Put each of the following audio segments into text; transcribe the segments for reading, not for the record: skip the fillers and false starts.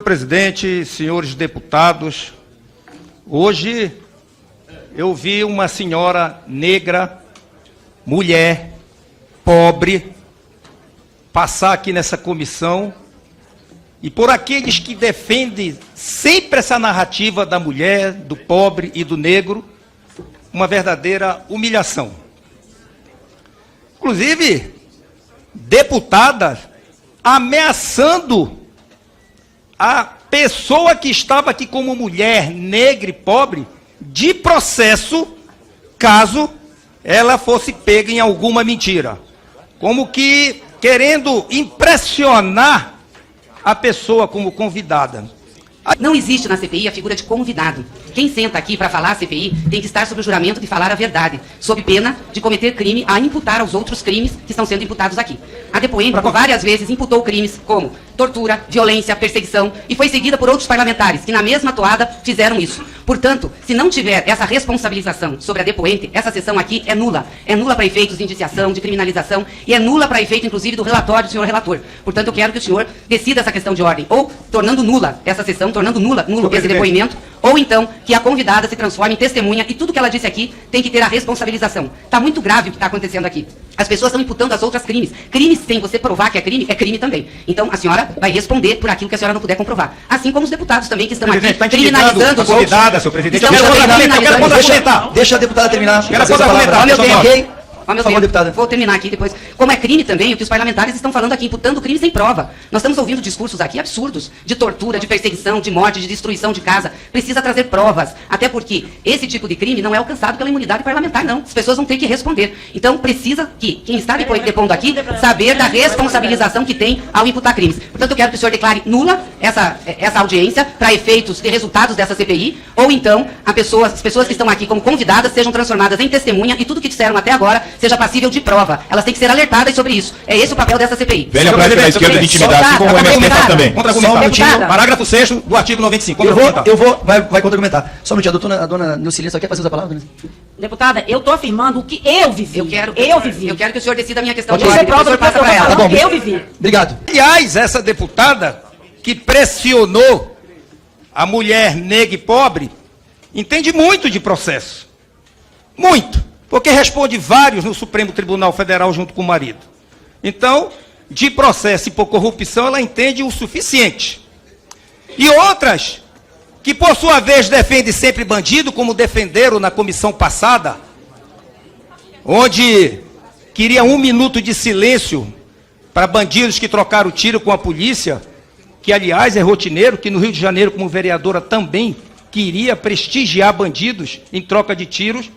presidente, senhores deputados, hoje eu vi uma senhora negra, mulher, pobre, passar aqui nessa comissão e por aqueles que defendem sempre essa narrativa da mulher, do pobre e do negro, uma verdadeira humilhação. Inclusive, deputadas ameaçando a pessoa que estava aqui como mulher, negra e pobre, de processo, caso ela fosse pega em alguma mentira. Como que querendo impressionar a pessoa como convidada. Não existe na CPI a figura de convidado. Quem senta aqui para falar a CPI tem que estar sob o juramento de falar a verdade, sob pena de cometer crime a imputar aos outros crimes que estão sendo imputados aqui. A depoente várias vezes imputou crimes como tortura, violência, perseguição e foi seguida por outros parlamentares que na mesma toada fizeram isso. Portanto, se não tiver essa responsabilização sobre a depoente, essa sessão aqui é nula. É nula para efeitos de indiciação, de criminalização e é nula para efeito, inclusive, do relatório do senhor relator. Portanto, eu quero que o senhor decida essa questão de ordem, ou tornando nula essa sessão, tornando nulo esse depoimento, ou então que a convidada se transforme em testemunha e tudo que ela disse aqui tem que ter a responsabilização. Está muito grave o que está acontecendo aqui. As pessoas estão imputando às outras crimes. Crimes, sem você provar que é crime também. Então, a senhora vai responder por aquilo que a senhora não puder comprovar. Assim como os deputados também que estão aqui criminalizando os outros. Seu presidente, deixa a deputada terminar. Ó, meu tempo. Vou terminar aqui depois. Como é crime também, o que os parlamentares estão falando aqui, imputando crime sem prova. Nós estamos ouvindo discursos aqui absurdos, de tortura, de perseguição, de morte, de destruição de casa. Precisa trazer provas, até porque esse tipo de crime não é alcançado pela imunidade parlamentar, não. As pessoas vão ter que responder. Então, precisa que quem está depondo aqui, saber da responsabilização que tem ao imputar crimes. Portanto, eu quero que o senhor declare nula essa audiência para efeitos de resultados dessa CPI, ou então as pessoas que estão aqui como convidadas sejam transformadas em testemunha e tudo que disseram até agora seja passível de prova. Elas têm que ser alertadas sobre isso. É esse o papel dessa CPI. Velha prática da esquerda de intimidade, assim como o MST faz também. Contra-argumentar. Parágrafo 6º do artigo 95. Vai contra-argumentar. Só um minutinho, a dona Nilcilene só quer fazer a palavra? Né? Deputada, eu estou afirmando o que eu vivi. Eu quero que o senhor decida a minha questão de ordem. Prova passa para ela. Tá bom, eu vivi. Obrigado. Aliás, essa deputada que pressionou a mulher negra e pobre entende muito de processo. Muito. Porque responde vários no Supremo Tribunal Federal junto com o marido. Então, de processo e por corrupção, ela entende o suficiente. E outras, que por sua vez defendem sempre bandido, como defenderam na comissão passada, onde queria 1 minuto de silêncio para bandidos que trocaram tiro com a polícia, que aliás é rotineiro, que no Rio de Janeiro, como vereadora, também queria prestigiar bandidos em troca de tiros,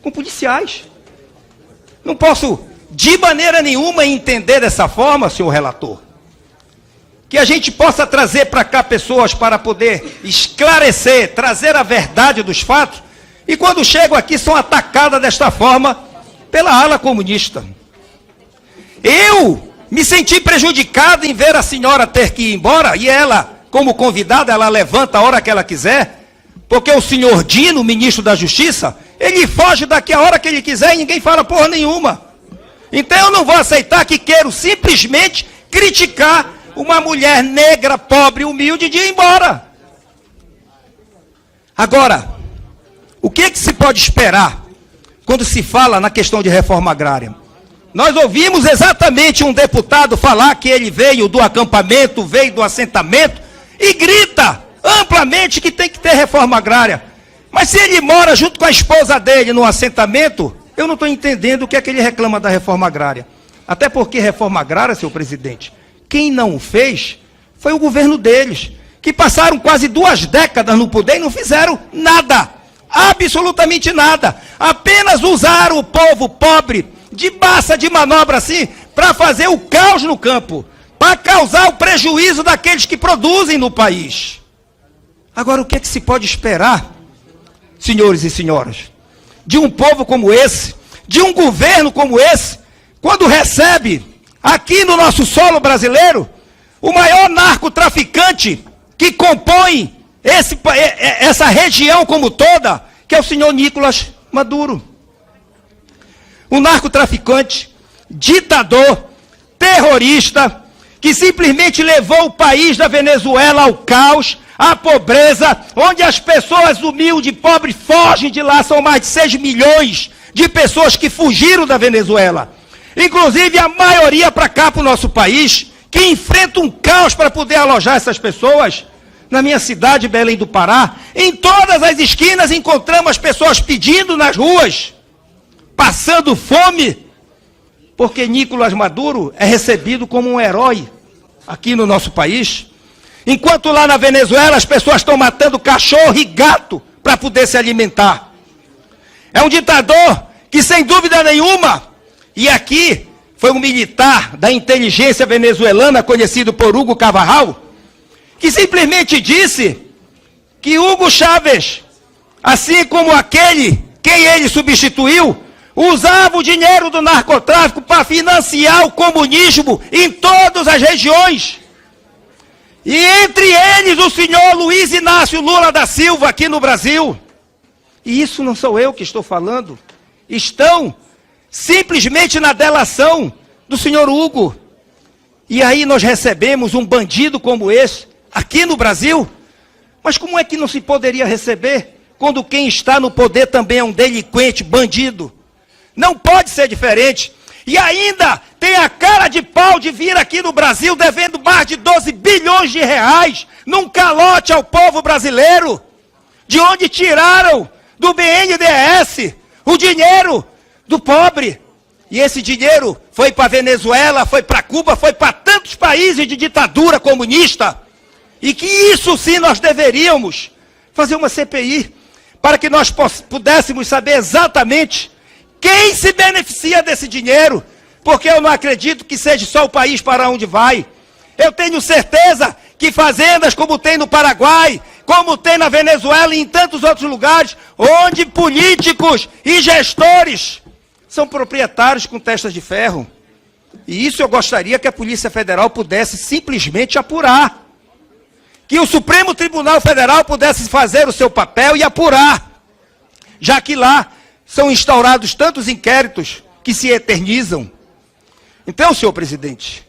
com policiais. Não posso, de maneira nenhuma, entender dessa forma, senhor relator, que a gente possa trazer para cá pessoas para poder esclarecer, trazer a verdade dos fatos, e quando chegam aqui são atacadas desta forma pela ala comunista. Eu me senti prejudicado em ver a senhora ter que ir embora, e ela, como convidada, ela levanta a hora que ela quiser, porque o senhor Dino, ministro da Justiça, ele foge daqui a hora que ele quiser e ninguém fala porra nenhuma. Então eu não vou aceitar que quero simplesmente criticar uma mulher negra, pobre, humilde de ir embora. Agora, o que se pode esperar quando se fala na questão de reforma agrária? Nós ouvimos exatamente um deputado falar que ele veio do acampamento, veio do assentamento e grita amplamente que tem que ter reforma agrária. Mas se ele mora junto com a esposa dele no assentamento, eu não estou entendendo o que é que ele reclama da reforma agrária. Até porque reforma agrária, senhor presidente, quem não fez foi o governo deles, que passaram quase 2 décadas no poder e não fizeram nada, absolutamente nada. Apenas usaram o povo pobre de massa de manobra assim, para fazer o caos no campo, para causar o prejuízo daqueles que produzem no país. Agora, o que é que se pode esperar, senhores e senhoras, de um povo como esse, de um governo como esse, quando recebe aqui no nosso solo brasileiro o maior narcotraficante que compõe essa região como toda, que é o senhor Nicolás Maduro. Um narcotraficante, ditador, terrorista, que simplesmente levou o país da Venezuela ao caos, à pobreza, onde as pessoas humildes e pobres fogem de lá, são mais de 6 milhões de pessoas que fugiram da Venezuela. Inclusive a maioria para cá, para o nosso país, que enfrenta um caos para poder alojar essas pessoas. Na minha cidade, Belém do Pará, em todas as esquinas encontramos as pessoas pedindo nas ruas, passando fome, porque Nicolás Maduro é recebido como um herói aqui no nosso país. Enquanto lá na Venezuela as pessoas estão matando cachorro e gato para poder se alimentar. É um ditador que, sem dúvida nenhuma, e aqui foi um militar da inteligência venezuelana, conhecido por Hugo Carvajal, que simplesmente disse que Hugo Chávez, assim como aquele quem ele substituiu, usava o dinheiro do narcotráfico para financiar o comunismo em todas as regiões. E entre eles o senhor Luiz Inácio Lula da Silva aqui no Brasil. E isso não sou eu que estou falando. Estão simplesmente na delação do senhor Hugo. E aí nós recebemos um bandido como esse aqui no Brasil. Mas como é que não se poderia receber quando quem está no poder também é um delinquente, bandido? Não pode ser diferente. E ainda tem a cara de pau de vir aqui no Brasil devendo mais de 12 bilhões de reais num calote ao povo brasileiro, de onde tiraram do BNDES o dinheiro do pobre. E esse dinheiro foi para a Venezuela, foi para Cuba, foi para tantos países de ditadura comunista. E que isso sim nós deveríamos fazer uma CPI, para que nós pudéssemos saber exatamente quem se beneficia desse dinheiro, porque eu não acredito que seja só o país para onde vai. Eu tenho certeza que fazendas como tem no Paraguai, como tem na Venezuela e em tantos outros lugares, onde políticos e gestores são proprietários com testas de ferro. E isso eu gostaria que a Polícia Federal pudesse simplesmente apurar. Que o Supremo Tribunal Federal pudesse fazer o seu papel e apurar. Já que lá são instaurados tantos inquéritos que se eternizam. Então, senhor presidente,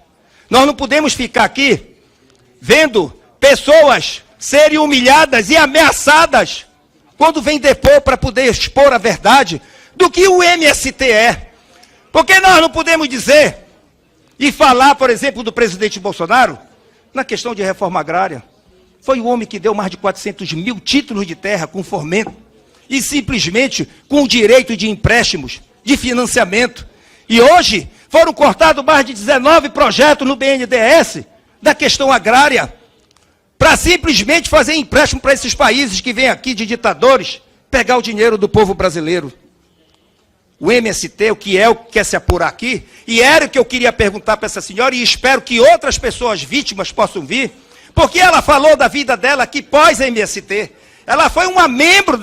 nós não podemos ficar aqui vendo pessoas serem humilhadas e ameaçadas quando vem depor para poder expor a verdade do que o MST é. Porque nós não podemos dizer e falar, por exemplo, do presidente Bolsonaro na questão de reforma agrária. Foi o homem que deu mais de 400 mil títulos de terra com fomento e simplesmente com o direito de empréstimos, de financiamento. E hoje foram cortados mais de 19 projetos no BNDES da questão agrária para simplesmente fazer empréstimo para esses países que vêm aqui de ditadores pegar o dinheiro do povo brasileiro. O MST, o que quer se apurar aqui, e era o que eu queria perguntar para essa senhora, e espero que outras pessoas vítimas possam vir, porque ela falou da vida dela aqui pós-MST. Ela foi uma membro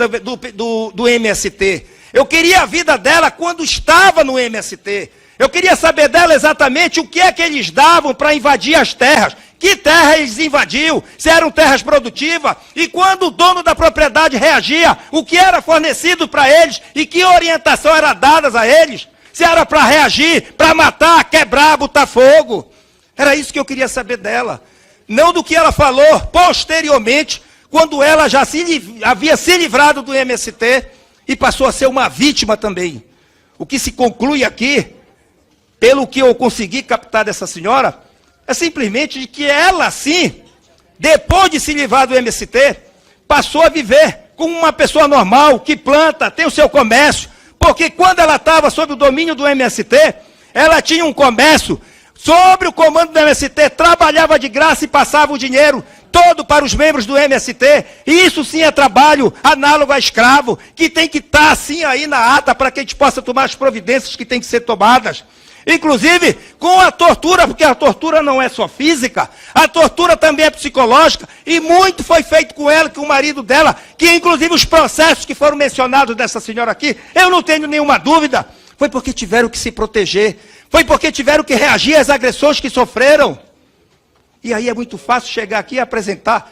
do MST. Eu queria a vida dela quando estava no MST. Eu queria saber dela exatamente o que é que eles davam para invadir as terras. Que terra eles invadiam? Se eram terras produtivas? E quando o dono da propriedade reagia, o que era fornecido para eles e que orientação era dada a eles? Se era para reagir, para matar, quebrar, botar fogo. Era isso que eu queria saber dela. Não do que ela falou posteriormente, quando ela já havia se livrado do MST e passou a ser uma vítima também. O que se conclui aqui, pelo que eu consegui captar dessa senhora, é simplesmente de que ela, sim, depois de se livrar do MST, passou a viver como uma pessoa normal, que planta, tem o seu comércio, porque quando ela estava sob o domínio do MST, ela tinha um comércio. Sobre o comando do MST, trabalhava de graça e passava o dinheiro todo para os membros do MST. E isso sim é trabalho análogo a escravo, que tem que estar assim aí na ata para que a gente possa tomar as providências que tem que ser tomadas. Inclusive com a tortura, porque a tortura não é só física, a tortura também é psicológica, e muito foi feito com ela, com o marido dela, que inclusive os processos que foram mencionados dessa senhora aqui, eu não tenho nenhuma dúvida, foi porque tiveram que se proteger, foi porque tiveram que reagir às agressões que sofreram. E aí é muito fácil chegar aqui e apresentar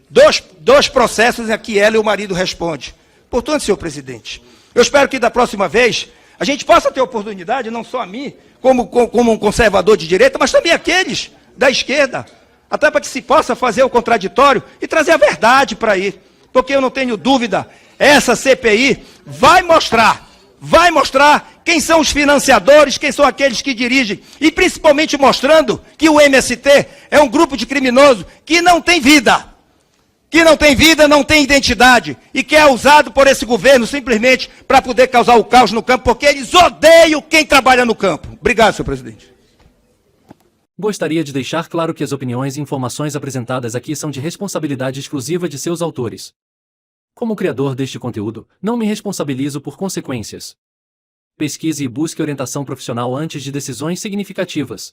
dois processos em que ela e o marido respondem. Portanto, senhor presidente, eu espero que da próxima vez a gente possa ter oportunidade, não só a mim, como um conservador de direita, mas também aqueles da esquerda, até para que se possa fazer o contraditório e trazer a verdade para aí. Porque eu não tenho dúvida, essa CPI vai mostrar quem são os financiadores, quem são aqueles que dirigem, e principalmente mostrando que o MST é um grupo de criminosos que não tem vida, não tem identidade, e que é usado por esse governo simplesmente para poder causar o caos no campo, porque eles odeiam quem trabalha no campo. Obrigado, senhor presidente. Gostaria de deixar claro que as opiniões e informações apresentadas aqui são de responsabilidade exclusiva de seus autores. Como criador deste conteúdo, não me responsabilizo por consequências. Pesquise e busque orientação profissional antes de decisões significativas.